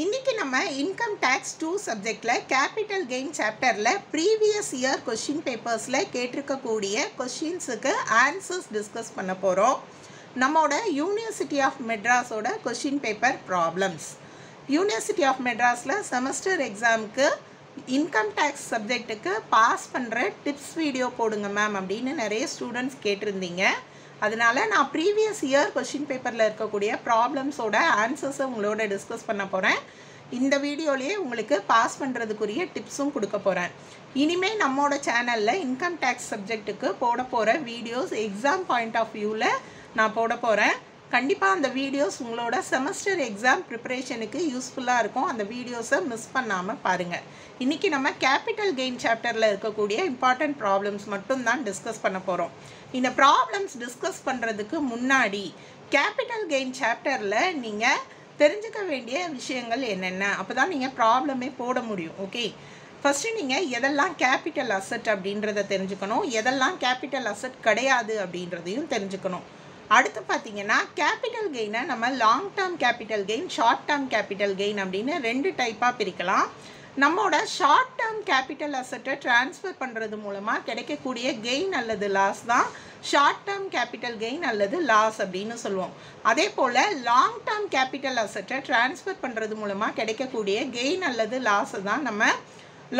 இன்னைக்கு நம்ம income tax 2 சப்ஜெக்ட்ல கேபிட்டல் கெயின் சாப்டர்ல ப்ரீவியஸ் இயர் क्वेश्चन பேப்பர்ஸ்ல கேட்டிருக்கக்கூடிய क्वेश्चंसக்கு ஆன்சர்ஸ் டிஸ்கஸ் பண்ண போறோம். நம்மோட யுனிவர்சிட்டி ஆஃப் மெட்ராஸோட क्वेश्चन பேப்பர் ப்ராப்ளம்ஸ். யுனிவர்சிட்டி ஆஃப் மெட்ராஸ்ல செமஸ்டர் எக்ஸாம்க்கு இன்கம் டேக்ஸ் சப்ஜெக்ட்டுக்கு பாஸ் பண்ணுற டிப்ஸ் வீடியோ போடுங்க மேம் அப்படின்னு நிறைய ஸ்டூடெண்ட்ஸ் கேட்டிருந்தீங்க. அதனால நான் ப்ரீவியஸ் இயர் क्वेश्चन பேப்பரில் இருக்கக்கூடிய ப்ராப்ளம்ஸோட ஆன்சர்ஸை உங்களோட டிஸ்கஸ் பண்ண போகிறேன். இந்த வீடியோலேயே உங்களுக்கு பாஸ் பண்ணுறதுக்குரிய டிப்ஸும் கொடுக்க போகிறேன். இனிமேல் நம்மளோட சேனலில் இன்கம் டேக்ஸ் சப்ஜெக்ட்டுக்கு போட போகிற வீடியோஸ் எக்ஸாம் பாயிண்ட் ஆஃப் வியூவில் நான் போட போகிறேன். கண்டிப்பாக அந்த வீடியோஸ் உங்களோட செமஸ்டர் எக்ஸாம் ப்ரிப்பரேஷனுக்கு யூஸ்ஃபுல்லாக இருக்கும். அந்த வீடியோஸை மிஸ் பண்ணாமல் பாருங்கள். இன்றைக்கி நம்ம கேபிட்டல் கெயின் சாப்டரில் இருக்கக்கூடிய இம்பார்ட்டன்ட் ப்ராப்ளம்ஸ் மட்டும்தான் டிஸ்கஸ் பண்ண போகிறோம். இந்த ப்ராப்ளம்ஸ் டிஸ்கஸ் பண்ணுறதுக்கு முன்னாடி கேபிட்டல் கெயின் சாப்டரில் நீங்கள் தெரிஞ்சுக்க வேண்டிய விஷயங்கள் என்னென்ன, அப்போ தான் நீங்கள் ப்ராப்ளமே போட முடியும். ஓகே, ஃபஸ்ட்டு நீங்கள் எதெல்லாம் கேபிட்டல் அசட் அப்படின்றத தெரிஞ்சுக்கணும், எதெல்லாம் கேபிட்டல் அசட் கிடையாது அப்படின்றதையும் தெரிஞ்சுக்கணும். அடுத்து பார்த்தீங்கன்னா கேபிட்டல் கெயினை நம்ம long term capital gain, short term capital gain அப்படின்னு ரெண்டு டைப்பாக பிரிக்கலாம். நம்மளோட ஷார்ட் டேர்ம் கேபிட்டல் அசட்டை ட்ரான்ஸ்ஃபர் பண்ணுறது மூலமாக கிடைக்கக்கூடிய கெயின் அல்லது லாஸ் தான் ஷார்ட் டேர்ம் கேபிட்டல் கெயின் அல்லது லாஸ் அப்படின்னு சொல்லுவோம். அதே போல் லாங் டேர்ம் கேபிட்டல் அசட்டை ட்ரான்ஸ்ஃபர் பண்ணுறது மூலமாக கிடைக்கக்கூடிய கெயின் அல்லது லாஸை தான் நம்ம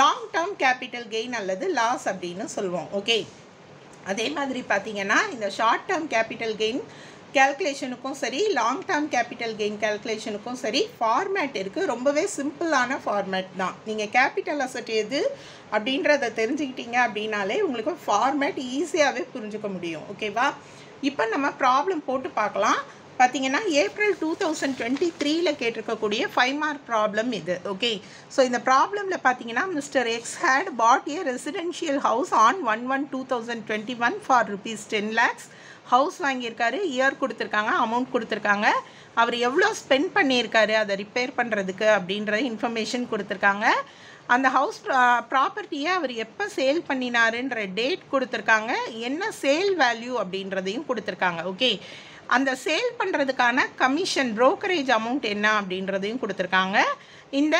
லாங் டேர்ம் கேபிட்டல் கெயின் அல்லது லாஸ் அப்படின்னு சொல்லுவோம். ஓகே, அதே மாதிரி பார்த்தீங்கன்னா இந்த ஷார்ட் டேர்ம் கேபிட்டல் கெயின் கேல்குலேஷனுக்கும் சரி, லாங் டேர்ம் கேபிட்டல் கெயின் கேல்குலேஷனுக்கும் சரி ஃபார்மேட் இருக்குது. ரொம்பவே சிம்பிளான ஃபார்மேட் தான். நீங்கள் கேபிட்டல் அசட் எது அப்படின்றத தெரிஞ்சுக்கிட்டீங்க அப்படின்னாலே உங்களுக்கு ஃபார்மேட் ஈஸியாகவே புரிஞ்சுக்க முடியும். ஓகேவா, இப்போ நம்ம ப்ராப்ளம் போட்டு பார்க்கலாம். பார்த்தீங்கன்னா April 2023 கேட்டிருக்கக்கூடிய 5 மார்க் ப்ராப்ளம் இது. ஓகே, ஸோ இந்த ப்ராப்ளமில் பார்த்தீங்கன்னா mister X had bought a residential house on 1/1/2021 for ₹10 lakhs. House வாங்கியிருக்காரு, இயர் கொடுத்துருக்காங்க, அமௌண்ட் கொடுத்துருக்காங்க, அவர் எவ்வளோ ஸ்பெண்ட் பண்ணியிருக்காரு அதை ரிப்பேர் பண்ணுறதுக்கு அப்படின்ற இன்ஃபர்மேஷன் கொடுத்துருக்காங்க. அந்த ஹவுஸ் ப்ராப்பர்ட்டியை அவர் எப்போ சேல் பண்ணினாருன்ற டேட் கொடுத்துருக்காங்க, என்ன சேல் வேல்யூ அப்படின்றதையும் கொடுத்துருக்காங்க. ஓகே, அந்த சேல் பண்ணுறதுக்கான கமிஷன் ப்ரோக்கரேஜ் அமௌண்ட் என்ன அப்படின்றதையும் கொடுத்துருக்காங்க. இந்த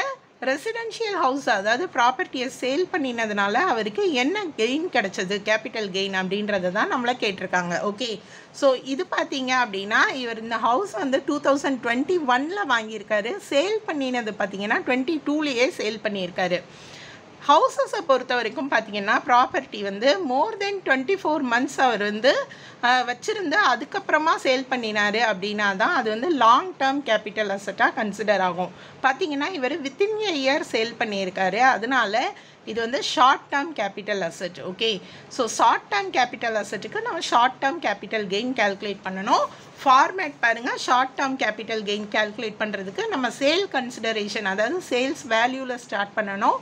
ரெசிடென்ஷியல் ஹவுஸ் அதாவது ப்ராப்பர்ட்டியை சேல் பண்ணினதுனால அவருக்கு என்ன கெயின் கிடச்சது, கேபிட்டல் கெயின் அப்படின்றத தான் நம்மளை கேட்டிருக்காங்க. ஓகே, ஸோ இது பார்த்தீங்க அப்படின்னா இவர் இந்த ஹவுஸ் வந்து 2021 வாங்கியிருக்காரு, சேல் பண்ணினது பார்த்தீங்கன்னா 22 சேல் பண்ணியிருக்காரு. ஹவுசஸை பொறுத்த வரைக்கும் பார்த்தீங்கன்னா ப்ராப்பர்ட்டி வந்து மோர் தென் 24 மந்த்ஸ் அவர் வந்து வச்சுருந்து அதுக்கப்புறமா சேல் பண்ணினார் அப்படின்னா தான் அது வந்து லாங் டேர்ம் கேபிட்டல் அசட்டாக கன்சிடர் ஆகும். பார்த்தீங்கன்னா இவர் வித்தின் எ இயர் சேல் பண்ணியிருக்காரு, அதனால இது வந்து short term capital asset. Okay, so short term capital அசட்டுக்கு நம்ம short term capital gain calculate பண்ணணும். ஃபார்மேட் பாருங்கள், short term capital gain calculate பண்ணுறதுக்கு நம்ம சேல் கன்சிடரேஷன் அதாவது சேல்ஸ் வேல்யூவில் ஸ்டார்ட் பண்ணணும்.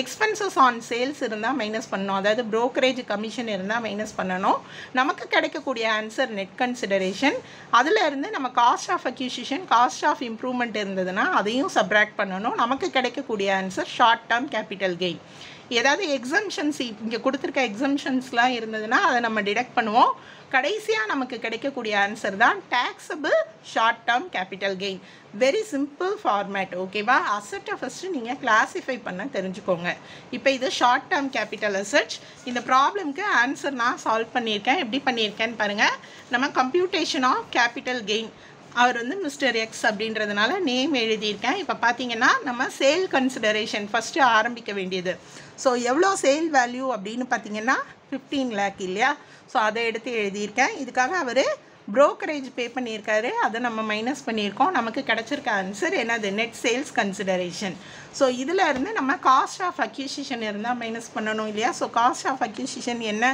எக்ஸ்பென்சஸ் ஆன் சேல்ஸ் இருந்தால் மைனஸ் பண்ணணும், அதாவது ப்ரோக்கரேஜ் கமிஷன் இருந்தால் மைனஸ் பண்ணணும். நமக்கு கிடைக்கக்கூடிய ஆன்சர் நெட் கன்சிடரேஷன். அதில் இருந்து நம்ம cost of acquisition, cost of improvement இருந்ததுன்னா அதையும் சப்ராக்ட் பண்ணணும். நமக்கு கிடைக்கக்கூடிய answer short term capital gain. ஏதாவது எக்ஸம்ஷன்ஸ் இங்கே கொடுத்துருக்க எக்ஸம்ஷன்ஸ்லாம் இருந்ததுன்னா அதை நம்ம டிடக்ட் பண்ணுவோம். கடைசியாக நமக்கு கிடைக்கக்கூடிய ஆன்சர் தான் taxable short term capital gain. Very simple format. ஓகேவா, அசட்டை ஃபஸ்ட்டு நீங்கள் கிளாஸிஃபை பண்ண தெரிஞ்சுக்கோங்க. இப்போ இது ஷார்ட் டேர்ம் கேபிட்டல் அசட். இந்த ப்ராப்ளம்க்கு ஆன்சர் நான் சால்வ் பண்ணியிருக்கேன். எப்படி பண்ணியிருக்கேன்னு பாருங்கள். நம்ம கம்ப்யூட்டேஷன் ஆஃப் கேபிட்டல் கெயின், அவர் வந்து மிஸ்டர் எக்ஸ் அப்படின்றதுனால நேம் எழுதியிருக்கேன். இப்போ பார்த்தீங்கன்னா நம்ம சேல் கன்சிடரேஷன் ஃபஸ்ட்டு ஆரம்பிக்க வேண்டியது. ஸோ எவ்வளோ சேல் வேல்யூ அப்படின்னு பார்த்தீங்கன்னா 15 lakh இல்லையா, ஸோ அதை எடுத்து எழுதியிருக்கேன். இதுக்காக அவர் ப்ரோக்கரேஜ் பே பண்ணியிருக்காரு, அதை நம்ம மைனஸ் பண்ணியிருக்கோம். நமக்கு கிடச்சிருக்க ஆன்சர் என்னது, நெட் சேல்ஸ் கன்சிடரேஷன். ஸோ இதில் இருந்து நம்ம காஸ்ட் ஆஃப் அக்யூசிஷன் இருந்தால் மைனஸ் பண்ணணும் இல்லையா. ஸோ காஸ்ட் ஆஃப் அக்யூசிஷன் என்ன,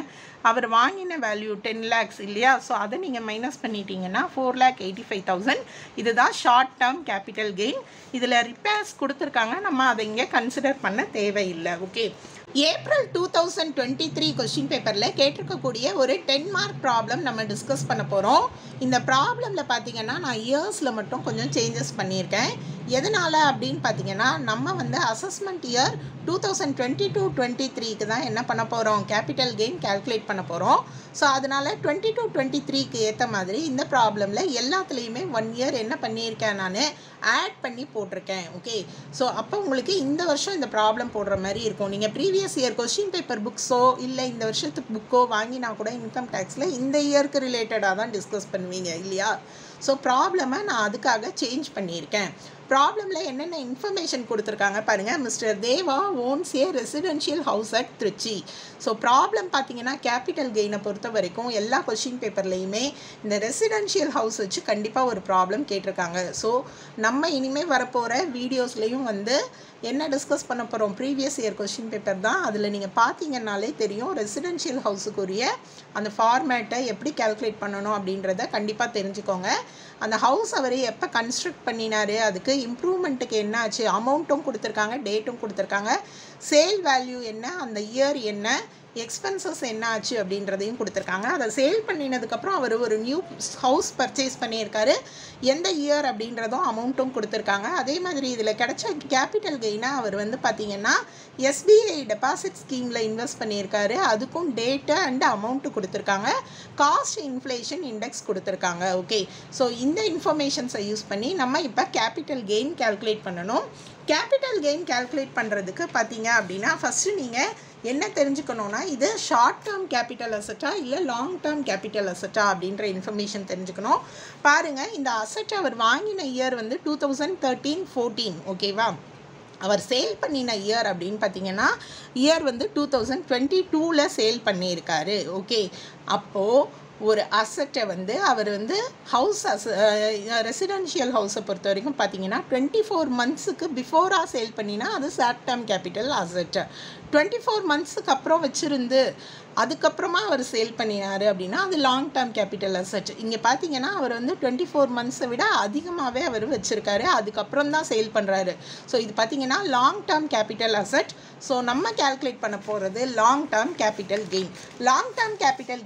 அவர் வாங்கின வேல்யூ 10 lakhs இல்லையா, ஸோ அதை நீங்கள் மைனஸ் பண்ணிட்டீங்கன்னா 4,85,000. இதுதான் ஷார்ட் டேர்ம் கேபிட்டல் கெயின். இதில் ரிப்பேர்ஸ் கொடுத்துருக்காங்க, நம்ம அதை இங்கே கன்சிடர் பண்ண தேவையில்லை. ஓகே, April 2023 क्वेश्चन பேப்பரில் கேட்டிருக்கக்கூடிய ஒரு 10 மார்க் ப்ராப்ளம் நம்ம டிஸ்கஸ் பண்ண போகிறோம். இந்த ப்ராப்ளமில் பார்த்தீங்கன்னா நான் இயர்ஸில் மட்டும் கொஞ்சம் சேஞ்சஸ் பண்ணியிருக்கேன். எதனால் அப்படின்னு பார்த்தீங்கன்னா நம்ம வந்து அசஸ்மெண்ட் இயர் 2022-23க்கு தான் என்ன பண்ண போகிறோம், கேபிட்டல் கெயின் கால்குலேட் பண்ண போகிறோம். ஸோ அதனால் 22-23க்கு ஏற்ற மாதிரி இந்த ப்ராப்ளமில் எல்லாத்துலேயுமே 1 இயர் என்ன பண்ணியிருக்கேன், நான் ஆட் பண்ணி போட்டிருக்கேன். ஓகே, ஸோ அப்போ உங்களுக்கு இந்த வருஷம் இந்த ப்ராப்ளம் போடுற மாதிரி இருக்கும். நீங்கள் ப்ரீவியஸ் இயர் கொஸ்டின் பேப்பர் புக்ஸோ இல்லை இந்த வருஷத்துக்கு புக்கோ வாங்கினா கூட இன்கம் டேக்ஸில் இந்த இயருக்கு ரிலேட்டடாக தான் டிஸ்கஸ் பண்ணுவீங்க இல்லையா. ஸோ ப்ராப்ளமை நான் அதுக்காக சேஞ்ச் பண்ணியிருக்கேன். ப்ராப்ளமில் என்னென்ன இன்ஃபர்மேஷன் கொடுத்துருக்காங்க பாருங்கள். Mister Deva owns a residential house at Trichy. So problem பார்த்தீங்கன்னா கேபிட்டல் கெயினை பொறுத்த வரைக்கும் எல்லா கொஸ்டின் பேப்பர்லேயுமே இந்த ரெசிடென்ஷியல் ஹவுஸ் வச்சு கண்டிப்பாக ஒரு ப்ராப்ளம் கேட்டிருக்காங்க. ஸோ நம்ம இனிமேல் வரப்போகிற வீடியோஸ்லேயும் வந்து என்ன டிஸ்கஸ் பண்ண போகிறோம், ப்ரீவியஸ் இயர் கொஸ்டின் பேப்பர் தான். அதில் நீங்கள் பார்த்தீங்கன்னாலே தெரியும் ரெசிடென்ஷியல் ஹவுஸுக்குரிய அந்த ஃபார்மேட்டை எப்படி கால்குலேட் பண்ணணும் அப்படின்றத கண்டிப்பாக தெரிஞ்சுக்கோங்க. அந்த ஹவுஸ் அவர் எப்போ கன்ஸ்ட்ரக்ட் பண்ணினார், அதுக்கு இம்ப்ரூவ்மெண்ட்டுக்கு என்ன ஆச்சு, அமௌண்ட்டும் கொடுத்துருக்காங்க, டேட்டும் கொடுத்துருக்காங்க, சேல் வேல்யூ என்ன, அந்த இயர் என்ன, எக்ஸ்பென்சஸ் என்ன ஆச்சு அப்படின்றதையும் கொடுத்துருக்காங்க. அதை சேல் பண்ணினதுக்கப்புறம் அவர் ஒரு நியூ ஹவுஸ் பர்ச்சேஸ் பண்ணியிருக்காரு, எந்த இயர் அப்படின்றதும் அமௌண்ட்டும் கொடுத்துருக்காங்க. அதே மாதிரி இதில் கிடைச்ச கேபிட்டல் கெயினை அவர் வந்து பார்த்திங்கன்னா எஸ்பிஐ டெபாசிட் ஸ்கீமில் இன்வெஸ்ட் பண்ணியிருக்காரு, அதுக்கும் டேட்டு அண்ட் அமௌண்ட்டு கொடுத்துருக்காங்க, காஸ்ட் இன்ஃப்ளேஷன் இண்டெக்ஸ் கொடுத்துருக்காங்க. ஓகே, ஸோ இந்த இன்ஃபர்மேஷன்ஸை யூஸ் பண்ணி நம்ம இப்போ கேபிட்டல் கெயின் கால்குலேட் பண்ணணும். கேபிட்டல் கெயின் கால்குலேட் பண்ணுறதுக்கு பார்த்தீங்க அப்படின்னா ஃபஸ்ட்டு நீங்கள் என்ன தெரிஞ்சுக்கணுன்னா இது ஷார்ட் டேர்ம் கேபிட்டல் அசட்டா இல்லை லாங் டேர்ம் கேபிட்டல் அசட்டா அப்படின்ற இன்ஃபர்மேஷன் தெரிஞ்சுக்கணும். பாருங்கள், இந்த அசட் அவர் வாங்கின இயர் வந்து 2013-14. ஓகேவா, அவர் சேல் பண்ணின இயர் அப்படின்னு பார்த்தீங்கன்னா இயர் வந்து 2022ல் சேல் பண்ணியிருக்காரு. ஓகே, அப்போது ஒரு அசட்டை வந்து அவர் வந்து ஹவுஸ் ரெசிடென்ஷியல் ஹவுஸை பொறுத்த வரைக்கும் பார்த்தீங்கன்னா 24 மந்த்ஸுக்கு பிஃபோராக சேல் பண்ணினா அது ஷார்ட் டேர்ம் கேபிட்டல் அசட். 24 மந்த்ஸுக்கு அப்புறம் வச்சுருந்து அதுக்கப்புறமா அவர் சேல் பண்ணினார் அப்படின்னா அது லாங் டேர்ம் கேபிட்டல் அசட். இங்கே பார்த்தீங்கன்னா அவர் வந்து 24 மந்த்ஸை விட அதிகமாகவே அவர் வச்சுருக்காரு, அதுக்கப்புறம் தான் சேல் பண்ணுறாரு. ஸோ இது பார்த்தீங்கன்னா long term capital asset. So நம்ம கால்குலேட் பண்ண போகிறது long term capital gain. Long term capital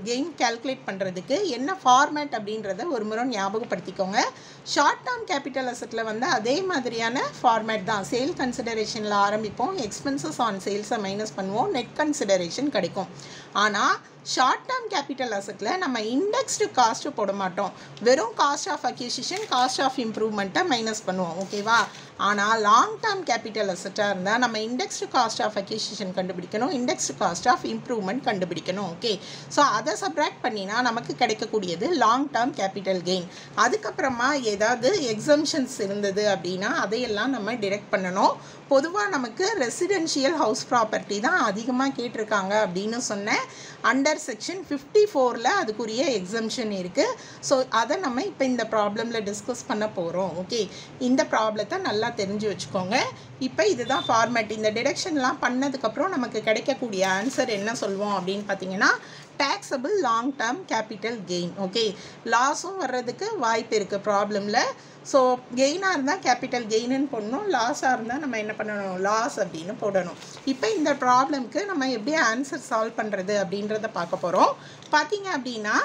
gain calculate பண்ணுறதுக்கு என்ன ஃபார்மேட் அப்படின்றத ஒரு முறை ஞாபகப்படுத்திக்கோங்க. ஷார்ட் டேர்ம் கேபிட்டல் அசட்டில் வந்து அதே மாதிரியான ஃபார்மேட் தான். சேல் கன்சிடரேஷனில் ஆரம்பிப்போம், எக்ஸ்பென்சஸ் ஆன் சேல்ஸை மைனஸ் பண்ணுவோம், நெட் கன்சிடரேஷன் கிடைக்கும். ஆனால் ஷார்ட் டேர்ம் கேபிட்டல் அசட்டில் நம்ம இண்டெக்ஸ்டு காஸ்ட்டு போட மாட்டோம், வெறும் cost of acquisition, cost of இம்ப்ரூவ்மெண்ட்டை மைனஸ் பண்ணுவோம். ஓகேவா, ஆனால் லாங் டேர்ம் கேபிட்டல் அசட்டாக இருந்தால் நம்ம இண்டெக்ஸ்டு காஸ்ட் ஆஃப் அக்யூசிஷன் கண்டுபிடிக்கணும், இண்டெக்ஸ்டு காஸ்ட் ஆஃப் இம்ப்ரூவ்மெண்ட் கண்டுபிடிக்கணும். ஓகே, ஸோ அதை சப்ராக்ட் பண்ணினா நமக்கு கிடைக்கக்கூடியது லாங் டேர்ம் கேபிட்டல் கெயின். அதுக்கப்புறமா ஏதாவது எக்ஸம்ஷன்ஸ் இருந்தது அப்படின்னா அதையெல்லாம் நம்ம டிடெக்ட் பண்ணணும். பொதுவாக நமக்கு ரெசிடென்ஷியல் ஹவுஸ் ப்ராப்பர்ட்டி தான் அதிகமாக கேட்டிருக்காங்க அப்படின்னு சொன்னேன். அண்டர் செக்ஷன் 54ல் அதுக்குரிய எக்ஸம்ஷன் இருக்குது. ஸோ அதை நம்ம இப்போ இந்த ப்ராப்ளமில் டிஸ்கஸ் பண்ண போகிறோம். ஓகே, இந்த ப்ராப்ளத்தை நல்லா தெரிஞ்சு வச்சுக்கோங்க. இப்போ இதுதான் ஃபார்மேட். இந்த டிடக்ஷன்லாம் பண்ணதுக்கப்புறம் நமக்கு கிடைக்கக்கூடிய ஆன்சர் என்ன சொல்வோம் அப்படின்னு பார்த்தீங்கன்னா taxable long term capital gain. Okay, லாஸும் வர்றதுக்கு வாய்ப்பு இருக்குது ப்ராப்ளமில். ஸோ கெயினாக இருந்தால் கேபிட்டல் கெயின்னு போடணும், லாஸாக இருந்தால் நம்ம என்ன பண்ணணும், லாஸ் அப்படின்னு போடணும். இப்போ இந்த ப்ராப்ளம்க்கு நம்ம எப்படி ஆன்சர் சால்வ் பண்ணுறது அப்படின்றத பார்க்க போகிறோம். பார்த்தீங்க அப்படின்னா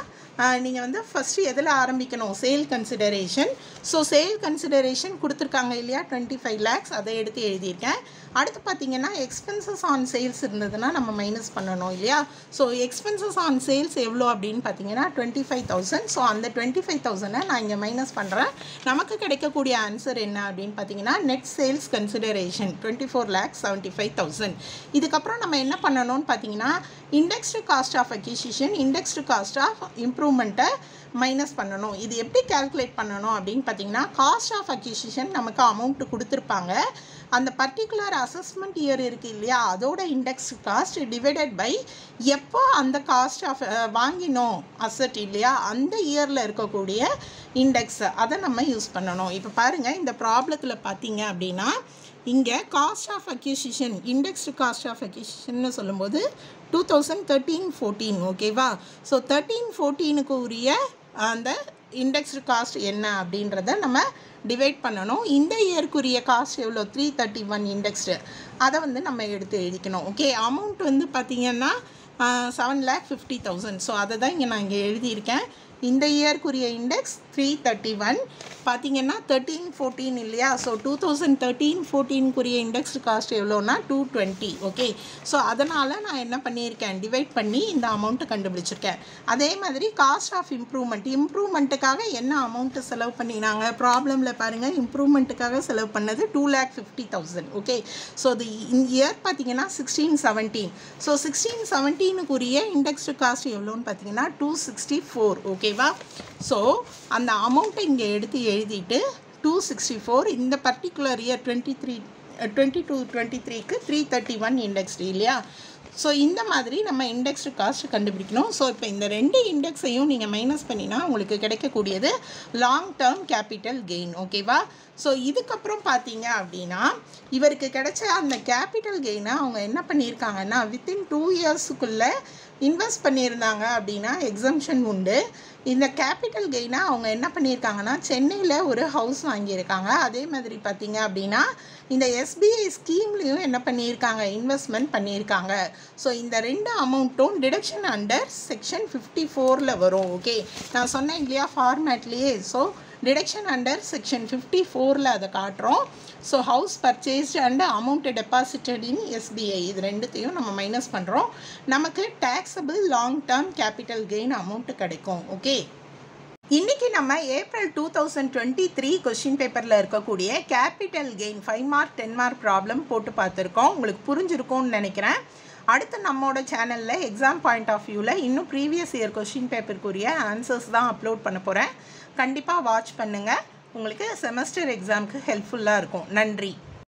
நீங்கள் வந்து ஃபஸ்ட்டு எதில் ஆரம்பிக்கணும், sale consideration. So sale consideration கொடுத்துருக்காங்க இல்லையா, 25 lakhs, அதை எடுத்து எழுதியிருக்கேன். அடுத்து பார்த்தீங்கன்னா எக்ஸ்பென்சஸ் ஆன் சேல்ஸ் இருந்ததுன்னா நம்ம மைனஸ் பண்ணணும் இல்லையா. ஸோ எக்ஸ்பென்சஸ் ஆன் சேல்ஸ் எவ்வளோ அப்படின்னு பார்த்தீங்கன்னா 25,000. ஸோ அந்த 25,000 நான் இங்கே மைனஸ் பண்ணுறேன். நமக்கு கிடைக்கக்கூடிய ஆன்சர் என்ன அப்படின்னு பார்த்தீங்கன்னா நெட் சேல்ஸ் கன்சிடரேஷன் 24,75,000. இதுக்கப்புறம் நம்ம என்ன பண்ணணும்னு பார்த்தீங்கன்னா indexed cost of acquisition, indexed cost of இம்ப்ரூவ்மெண்ட்டை மைனஸ் பண்ணணும். இது எப்படி கால்குலேட் பண்ணணும் அப்படின்னு பார்த்தீங்கன்னா காஸ்ட் ஆஃப் அக்யூசிஷன் நமக்கு அமௌண்ட்டு கொடுத்துருப்பாங்க, அந்த பர்டிகுலர் அசஸ்மெண்ட் இயர் இருக்குது இல்லையா, அதோட இண்டெக்ஸ் காஸ்ட் டிவைடட் பை எப்போ அந்த காஸ்ட் ஆஃப் வாங்கினோம் அசட் இல்லையா, அந்த இயரில் இருக்கக்கூடிய இண்டெக்ஸ், அதை நம்ம யூஸ் பண்ணணும். இப்போ பாருங்கள், இந்த ப்ராப்ளத்தில் பார்த்தீங்க அப்படின்னா இங்கே cost of acquisition, indexed cost of அக்யூசிஷன்னு சொல்லும்போது 2013-14. ஓகேவா, ஸோ 13-14க்கு உரிய அந்த இண்டெக்ஸ்டு காஸ்ட் என்ன அப்படின்றத நம்ம டிவைட் பண்ணணும். இந்த இயர்க்குரிய காஸ்ட் எவ்வளோ, 331 இண்டெக்ஸ்டு, அதை வந்து நம்ம எடுத்து எழுதிக்கணும். ஓகே, அமௌண்ட் வந்து பார்த்திங்கன்னா 7,50,000. ஸோ அதை தான் இங்கே நான் இங்கே எழுதியிருக்கேன். இந்த இயர்க்குரிய இண்டெக்ஸ் 331 பார்த்தீங்கன்னா 13-14 இல்லையா. ஸோ 2013-14 இண்டெக்ஸ் காஸ்ட் எவ்வளோனா 220. ஓகே, ஸோ அதனால் நான் என்ன பண்ணியிருக்கேன், டிவைட் பண்ணி இந்த அமௌண்ட்டை கண்டுபிடிச்சிருக்கேன். அதே மாதிரி காஸ்ட் ஆஃப் இம்ப்ரூவ்மெண்ட்டுக்காக என்ன அமௌண்ட்டு செலவு பண்ணினாங்க ப்ராப்ளமில் பாருங்கள். இம்ப்ரூவ்மெண்ட்டுக்காக செலவு பண்ணது 2,50,000. ஓகே, ஸோ இது இயர் பார்த்தீங்கன்னா 16-17. ஸோ 16-17 இண்டெக்ஸ்டு காஸ்ட் எவ்வளோன்னு பார்த்தீங்கன்னா 264. ஓகேவா, ஸோ அந்த அமௌண்ட்டை இங்கே எடுத்து எழுதிட்டு 264 இந்த பர்டிகுலர் இயர் 22-23க்கு 331 இண்டெக்ஸ்டு இல்லையா. ஸோ இந்த மாதிரி நம்ம இண்டெக்ஸ்டு காஸ்ட் கண்டுபிடிக்கணும். ஸோ இப்போ இந்த ரெண்டு இண்டெக்ஸையும் நீங்கள் மைனஸ் பண்ணினா உங்களுக்கு கிடைக்கக்கூடியது லாங் டேர்ம் கேபிட்டல் கெயின். ஓகேவா, ஸோ இதுக்கப்புறம் பார்த்தீங்க அப்படின்னா இவருக்கு கிடைச்ச அந்த கேபிட்டல் கெயினை அவங்க என்ன பண்ணியிருக்காங்கன்னா வித்தின் 2 இயர்ஸுக்குள்ளே இன்வெஸ்ட் பண்ணியிருந்தாங்க அப்படின்னா எக்ஸம்ஷன் உண்டு. இந்த கேபிட்டல் கெயினை அவங்க என்ன பண்ணியிருக்காங்கன்னா சென்னையில் ஒரு ஹவுஸ் வாங்கியிருக்காங்க. அதே மாதிரி பார்த்தீங்க அப்படின்னா இந்த எஸ்பிஐ ஸ்கீம்லேயும் என்ன பண்ணியிருக்காங்க, இன்வெஸ்ட்மெண்ட் பண்ணியிருக்காங்க. ஸோ இந்த ரெண்டு அமௌண்ட்டும் டிடக்ஷன் அண்டர் செக்ஷன் 54 வரும். ஓகே, நான் சொன்னேன் இல்லையா ஃபார்மேட்லேயே. ஸோ டிடக்ஷன் அண்டர் செக்ஷன் 54 அதை காட்டுறோம். So how's purchased and amount deposited in SBI இது ரெண்டுத்தையும் நம்ம மைனஸ் பண்ணுறோம். நமக்கு taxable long term capital gain amount கிடைக்கும். ஓகே, இன்றைக்கி நம்ம ஏப்ரல் 2023 கொஸ்டின் பேப்பரில் இருக்கக்கூடிய capital gain 5 mark 10 mark problem போட்டு பார்த்துருக்கோம். உங்களுக்கு புரிஞ்சிருக்கும்னு நினைக்கிறேன். அடுத்து நம்மளோட சேனலில் எக்ஸாம் பாயிண்ட் ஆஃப் வியூவில் இன்னும் ப்ரீவியஸ் இயர் கொஸ்டின் பேப்பருக்குரிய ஆன்சர்ஸ் தான் அப்லோட் பண்ண போகிறேன். கண்டிப்பாக வாட்ச் பண்ணுங்கள், உங்களுக்கு செமஸ்டர் எக்ஸாமுக்கு ஹெல்ப்ஃபுல்லாக இருக்கும். நன்றி.